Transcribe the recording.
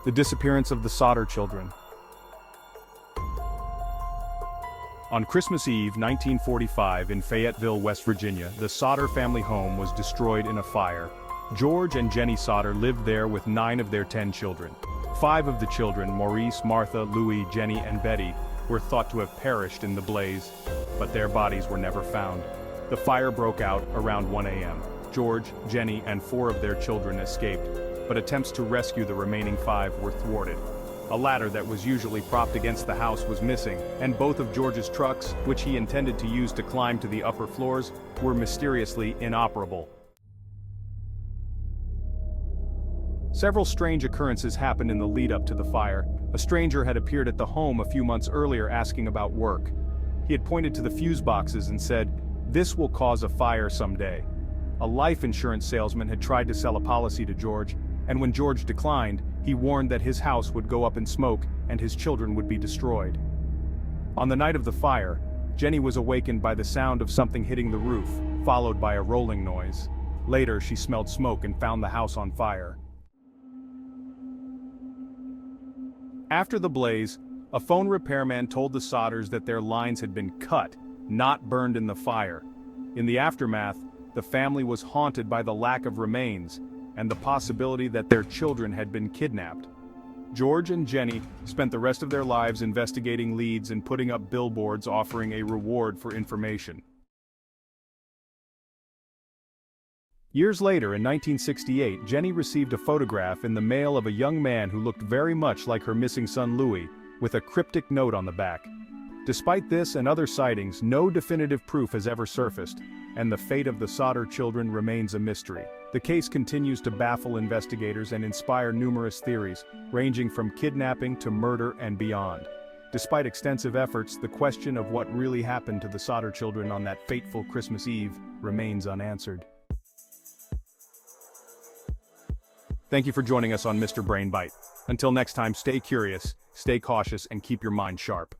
The disappearance of the Sodder children. On Christmas Eve, 1945, in Fayetteville, West Virginia, the Sodder family home was destroyed in a fire. George and Jennie Sodder lived there with 9 of their 10 children. 5 of the children, Maurice, Martha, Louis, Jennie, and Betty, were thought to have perished in the blaze, but their bodies were never found. The fire broke out around 1 a.m. George, Jennie, and 4 of their children escaped, but attempts to rescue the remaining 5 were thwarted. A ladder that was usually propped against the house was missing, and both of George's trucks, which he intended to use to climb to the upper floors, were mysteriously inoperable. Several strange occurrences happened in the lead-up to the fire. A stranger had appeared at the home a few months earlier asking about work. He had pointed to the fuse boxes and said, "This will cause a fire someday." A life insurance salesman had tried to sell a policy to George, and when George declined, he warned that his house would go up in smoke and his children would be destroyed. On the night of the fire, Jennie was awakened by the sound of something hitting the roof, followed by a rolling noise. Later, she smelled smoke and found the house on fire. After the blaze, a phone repairman told the Sodders that their lines had been cut, not burned in the fire. In the aftermath, the family was haunted by the lack of remains and the possibility that their children had been kidnapped. George and Jennie spent the rest of their lives investigating leads and putting up billboards offering a reward for information. Years later, in 1968, Jennie received a photograph in the mail of a young man who looked very much like her missing son Louis, with a cryptic note on the back. Despite this and other sightings, no definitive proof has ever surfaced, and the fate of the Sodder children remains a mystery. The case continues to baffle investigators and inspire numerous theories, ranging from kidnapping to murder and beyond. Despite extensive efforts, the question of what really happened to the Sodder children on that fateful Christmas Eve remains unanswered. Thank you for joining us on Mr. Brain Bite. Until next time, stay curious, stay cautious, and keep your mind sharp.